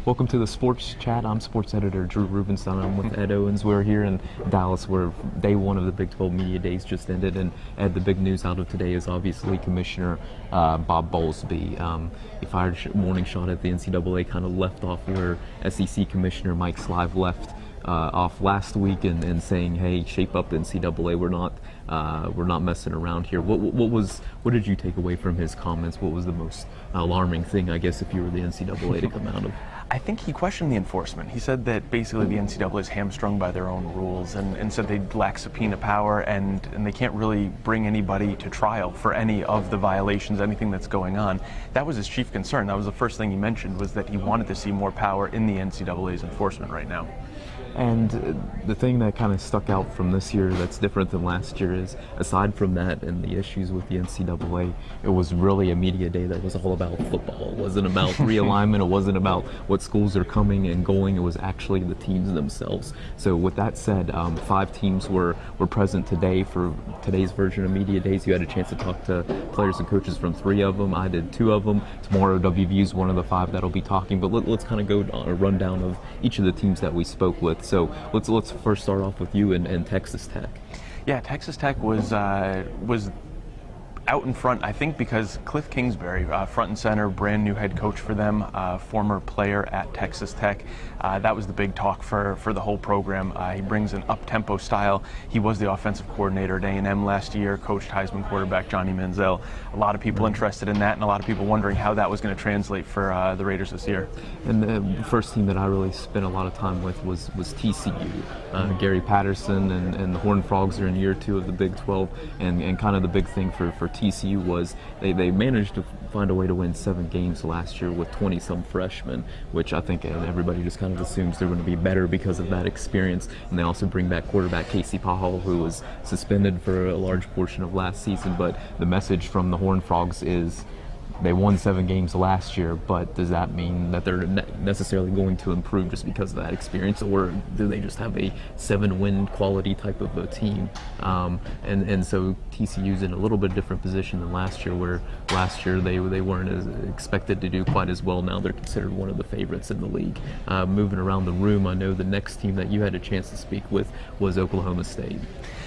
Welcome to the Sports Chat. I'm sports editor Drew Rubenstein. I'm with Ed Owens. We're here in Dallas where day one of the Big 12 Media Days just ended. And Ed, the big news out of today is obviously Commissioner Bob Bowlesby. He fired a warning shot at the NCAA, kind of left off where SEC Commissioner Mike Slive left off last week and saying, hey, shape up the NCAA. We're not messing around here. What did you take away from his comments? What was the most alarming thing, I guess, if you were the NCAA to come out of? I think he questioned the enforcement. He said that basically the NCAA is hamstrung by their own rules and said they lack subpoena power and they can't really bring anybody to trial for any of the violations, anything that's going on. That was his chief concern. That was the first thing he mentioned, was that he wanted to see more power in the NCAA's enforcement right now. And the thing that kind of stuck out from this year that's different than last year is, aside from that and the issues with the NCAA, it was really a media day that was all about football. It wasn't about realignment. It wasn't about what schools are coming and going. It was actually the teams themselves. So with that said, 5 teams were present today for today's version of Media Days. You had a chance to talk to players and coaches from 3 of them. I did 2 of them. Tomorrow, WVU is one of the 5 that'll be talking. But let's kind of go on a rundown of each of the teams that we spoke with. So let's first start off with you and Texas Tech. Yeah, Texas Tech was out in front, I think, because Cliff Kingsbury, front and center, brand new head coach for them, former player at Texas Tech. That was the big talk for the whole program. He brings an up-tempo style. He was the offensive coordinator at A&M last year, coached Heisman quarterback Johnny Manziel. A lot of people interested in that, and a lot of people wondering how that was going to translate for the Raiders this year. And the first team that I really spent a lot of time with was TCU. Gary Patterson and the Horned Frogs are in year 2 of the Big 12, and kind of the big thing for TCU was they managed to find a way to win 7 games last year with 20-some freshmen, which I think everybody just kind of assumes they're going to be better because of that experience. And they also bring back quarterback Casey Pahal, who was suspended for a large portion of last season. But the message from the Horned Frogs is they won 7 games last year, but does that mean that they're necessarily going to improve just because of that experience, or do they just have a 7-win quality type of a team? And so TCU's in a little bit different position than last year, where last year they weren't as expected to do quite as well. Now they're considered one of the favorites in the league. Moving around the room, I know the next team that you had a chance to speak with was Oklahoma State.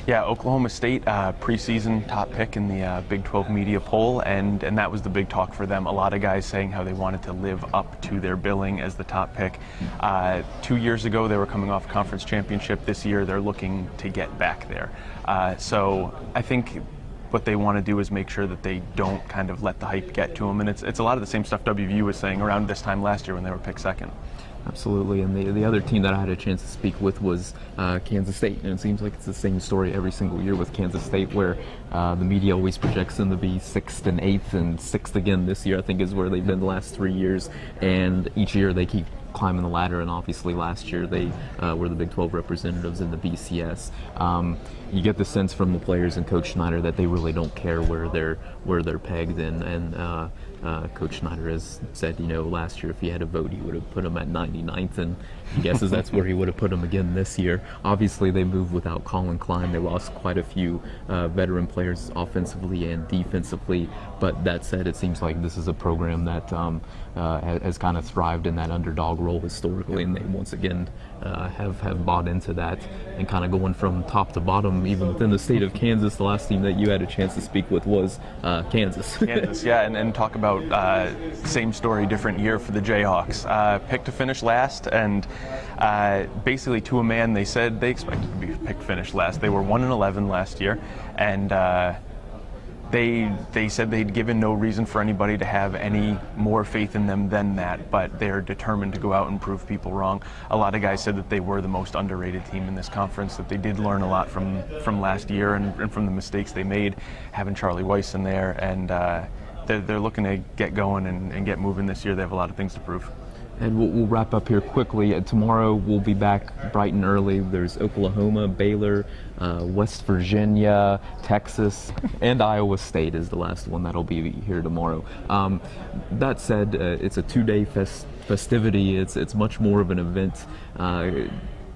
Yeah, Oklahoma State, preseason top pick in the Big 12 media poll, and that was the big talk for them. A lot of guys saying how they wanted to live up to their billing as the top pick. 2 years ago, they were coming off conference championship. This year, they're looking to get back there. So I think what they want to do is make sure that they don't kind of let the hype get to them. And it's a lot of the same stuff WVU was saying around this time last year when they were picked second. Absolutely, and the other team that I had a chance to speak with was Kansas State, and it seems like it's the same story every single year with Kansas State, where the media always projects them to be 6th and 8th, and 6th again this year, I think, is where they've been the last 3 years, and each year they keep climbing the ladder, and obviously last year they were the Big 12 representatives in the BCS. You get the sense from the players and Coach Schneider that they really don't care where they're pegged, and Coach Schneider has said, last year if he had a vote, he would have put them at 99th, and he guesses that's where he would have put them again this year. Obviously, they moved without Colin Klein. They lost quite a few veteran players offensively and defensively, but that said, it seems like this is a program that has kind of thrived in that underdog role historically, and they once again have bought into that, and kind of going from top to bottom, even within the state of Kansas. The last team that you had a chance to speak with was Kansas. Kansas, yeah, and talk about same story, different year for the Jayhawks. Picked to finish last, and basically to a man, they said they expected to be picked to finish last. They were 1-11 last year, and They said they'd given no reason for anybody to have any more faith in them than that, but they're determined to go out and prove people wrong. A lot of guys said that they were the most underrated team in this conference, that they did learn a lot from last year and from the mistakes they made, having Charlie Weiss in there, and they're looking to get going and get moving this year. They have a lot of things to prove. And we'll wrap up here quickly. Tomorrow we'll be back bright and early. There's Oklahoma, Baylor, West Virginia, Texas, and Iowa State is the last one that'll be here tomorrow. That said, it's a 2-day festivity. It's much more of an event.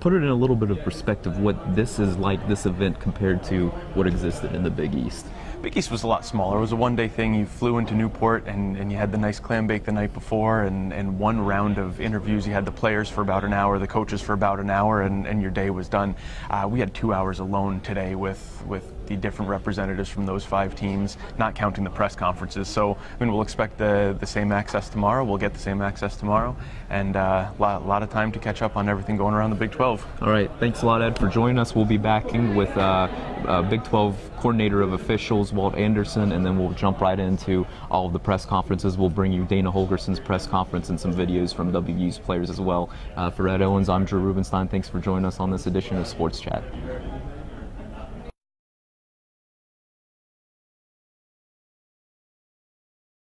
put it in a little bit of perspective, what this is like, this event, compared to what existed in the Big East. Big East was a lot smaller. It was a one-day thing. You flew into Newport and you had the nice clam bake the night before and one round of interviews. You had the players for about an hour, the coaches for about an hour, and your day was done. We had 2 hours alone today with the different representatives from those 5 teams, not counting the press conferences. So, I mean, we'll expect the same access tomorrow. We'll get the same access tomorrow, and a lot of time to catch up on everything going around the Big 12. All right, thanks a lot, Ed, for joining us. We'll be backing with Big 12 coordinator of officials, Walt Anderson, and then we'll jump right into all of the press conferences. We'll bring you Dana Holgerson's press conference and some videos from WVU's players as well. For Ed Owens, I'm Drew Rubenstein. Thanks for joining us on this edition of Sports Chat.